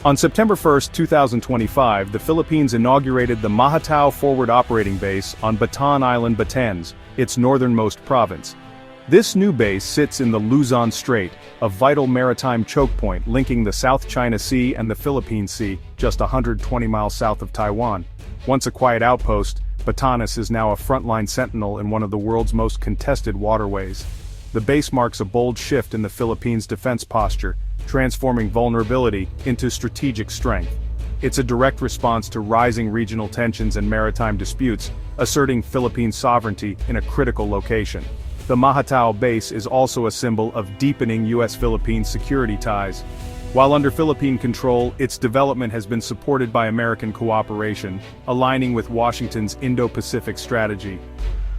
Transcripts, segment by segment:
On September 1, 2025, the Philippines inaugurated the Mahatao Forward Operating Base on Bataan Island, Batanes, its northernmost province. This new base sits in the Luzon Strait, a vital maritime choke point linking the South China Sea and the Philippine Sea, just 120 miles south of Taiwan. Once a quiet outpost, Batanes is now a frontline sentinel in one of the world's most contested waterways. The base marks a bold shift in the Philippines' defense posture, transforming vulnerability into strategic strength. It's a direct response to rising regional tensions and maritime disputes, asserting Philippine sovereignty in a critical location. The Mahatao base is also a symbol of deepening U.S.-Philippine security ties. While under Philippine control, its development has been supported by American cooperation, aligning with Washington's Indo-Pacific strategy.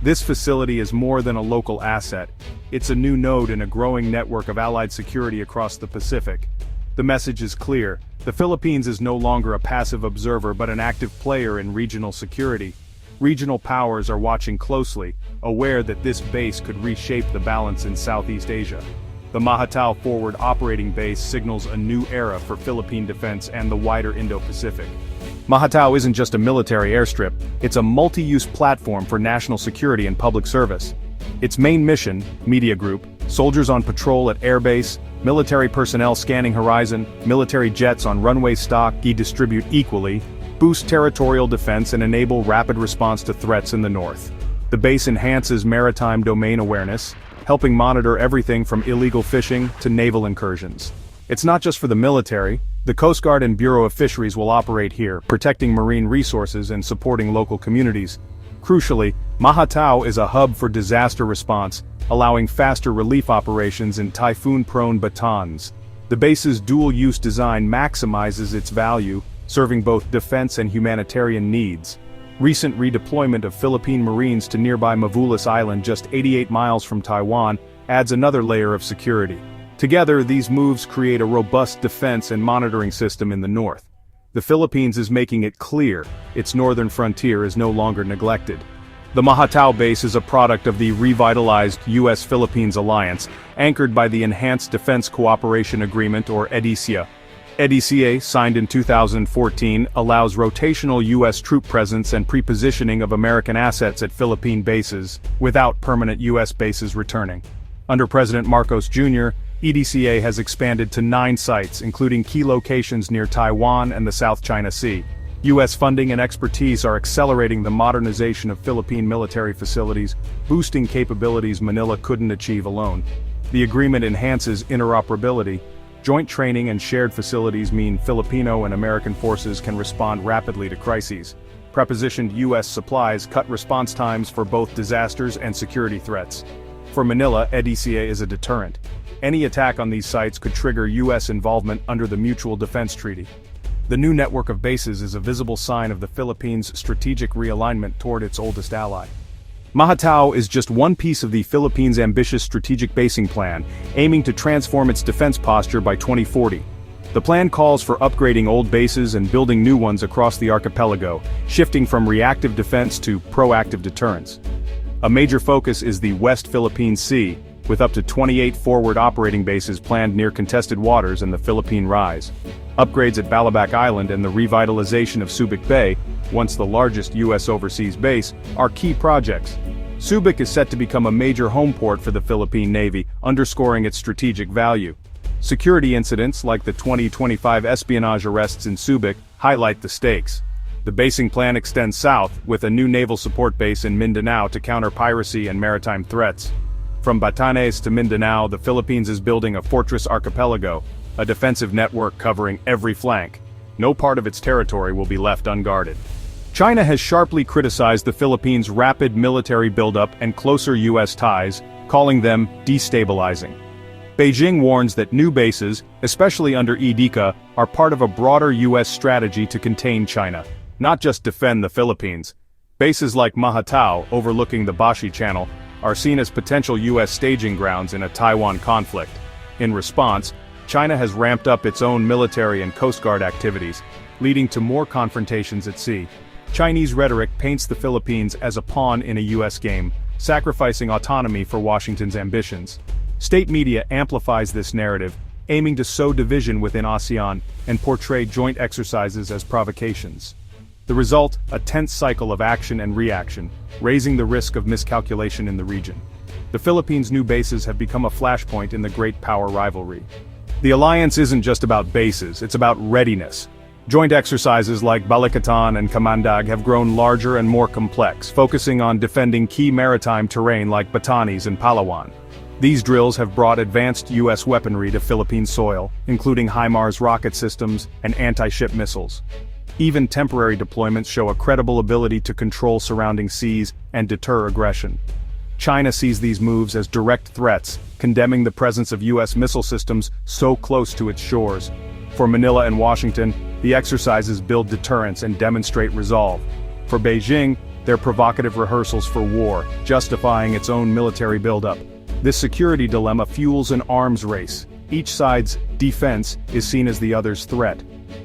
This facility is more than a local asset. It's a new node in a growing network of allied security across the Pacific. The message is clear: the Philippines is no longer a passive observer but an active player in regional security. Regional powers are watching closely, aware that this base could reshape the balance in Southeast Asia. The Mahatao Forward Operating Base signals a new era for Philippine defense and the wider Indo-Pacific. Mahatao isn't just a military airstrip, it's a multi-use platform for national security and public service. Its main mission, media group, soldiers on patrol at airbase, military personnel scanning horizon, military jets on runway stock, distribute equally, boost territorial defense and enable rapid response to threats in the north. The base enhances maritime domain awareness, helping monitor everything from illegal fishing to naval incursions. It's not just for the military. The Coast Guard and Bureau of Fisheries will operate here, protecting marine resources and supporting local communities. Crucially, Mahatao is a hub for disaster response, allowing faster relief operations in typhoon-prone Batanes. The base's dual-use design maximizes its value, serving both defense and humanitarian needs. Recent redeployment of Philippine Marines to nearby Mavulis Island, just 88 miles from Taiwan, adds another layer of security. Together, these moves create a robust defense and monitoring system in the north. The Philippines is making it clear its northern frontier is no longer neglected. The Mahatao base is a product of the revitalized U.S.-Philippines alliance, anchored by the Enhanced Defense Cooperation Agreement, or EDCA. EDCA, signed in 2014, allows rotational U.S. troop presence and prepositioning of American assets at Philippine bases, without permanent U.S. bases returning. Under President Marcos Jr., EDCA has expanded to 9 sites, including key locations near Taiwan and the South China Sea. U.S. funding and expertise are accelerating the modernization of Philippine military facilities, boosting capabilities Manila couldn't achieve alone. The agreement enhances interoperability. Joint training and shared facilities mean Filipino and American forces can respond rapidly to crises. Prepositioned U.S. supplies cut response times for both disasters and security threats. For Manila, EDCA is a deterrent. Any attack on these sites could trigger U.S. involvement under the Mutual Defense Treaty. The new network of bases is a visible sign of the Philippines' strategic realignment toward its oldest ally. Mahatao is just one piece of the Philippines' ambitious strategic basing plan, aiming to transform its defense posture by 2040. The plan calls for upgrading old bases and building new ones across the archipelago, shifting from reactive defense to proactive deterrence. A major focus is the West Philippine Sea, with up to 28 forward operating bases planned near contested waters and the Philippine Rise. Upgrades at Balabac Island and the revitalization of Subic Bay, once the largest U.S. overseas base, are key projects. Subic is set to become a major home port for the Philippine Navy, underscoring its strategic value. Security incidents like the 2025 espionage arrests in Subic highlight the stakes. The basing plan extends south, with a new naval support base in Mindanao to counter piracy and maritime threats. From Batanes to Mindanao, the Philippines is building a fortress archipelago, a defensive network covering every flank. No part of its territory will be left unguarded. China has sharply criticized the Philippines' rapid military buildup and closer U.S. ties, calling them destabilizing. Beijing warns that new bases, especially under EDCA, are part of a broader U.S. strategy to contain China, not just defend the Philippines. Bases like Mahatao, overlooking the Bashi Channel, are seen as potential U.S. staging grounds in a Taiwan conflict. In response, China has ramped up its own military and Coast Guard activities, leading to more confrontations at sea. Chinese rhetoric paints the Philippines as a pawn in a U.S. game, sacrificing autonomy for Washington's ambitions. State media amplifies this narrative, aiming to sow division within ASEAN and portray joint exercises as provocations. The result, a tense cycle of action and reaction, raising the risk of miscalculation in the region. The Philippines' new bases have become a flashpoint in the great power rivalry. The alliance isn't just about bases, it's about readiness. Joint exercises like Balikatan and Kamandag have grown larger and more complex, focusing on defending key maritime terrain like Batanes and Palawan. These drills have brought advanced U.S. weaponry to Philippine soil, including HIMARS rocket systems and anti-ship missiles. Even temporary deployments show a credible ability to control surrounding seas and deter aggression. China sees these moves as direct threats, condemning the presence of U.S. missile systems so close to its shores. For Manila and Washington, the exercises build deterrence and demonstrate resolve. For Beijing, they're provocative rehearsals for war, justifying its own military buildup. This security dilemma fuels an arms race. Each side's defense is seen as the other's threat.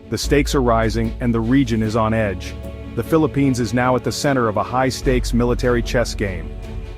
The stakes are rising and the region is on edge. The Philippines is now at the center of a high-stakes military chess game.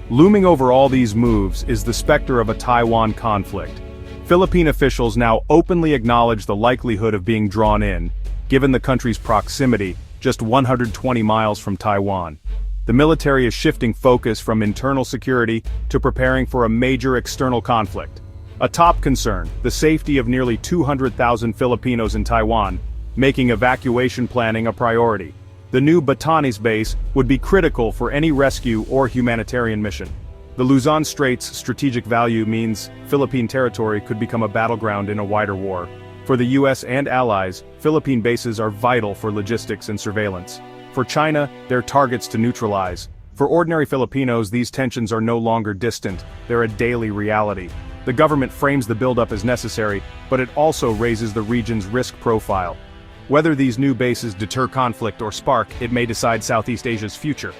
Looming over all these moves is the specter of a Taiwan conflict. Philippine officials now openly acknowledge the likelihood of being drawn in, given the country's proximity, just 120 miles from Taiwan. The military is shifting focus from internal security to preparing for a major external conflict. A top concern, the safety of nearly 200,000 Filipinos in Taiwan, making evacuation planning a priority. The new Batanes base would be critical for any rescue or humanitarian mission. The Luzon Straits' strategic value means Philippine territory could become a battleground in a wider war. For the US and allies, Philippine bases are vital for logistics and surveillance. For China, they're targets to neutralize. For ordinary Filipinos, these tensions are no longer distant, they're a daily reality. The government frames the buildup as necessary, but it also raises the region's risk profile. Whether these new bases deter conflict or spark, it may decide Southeast Asia's future.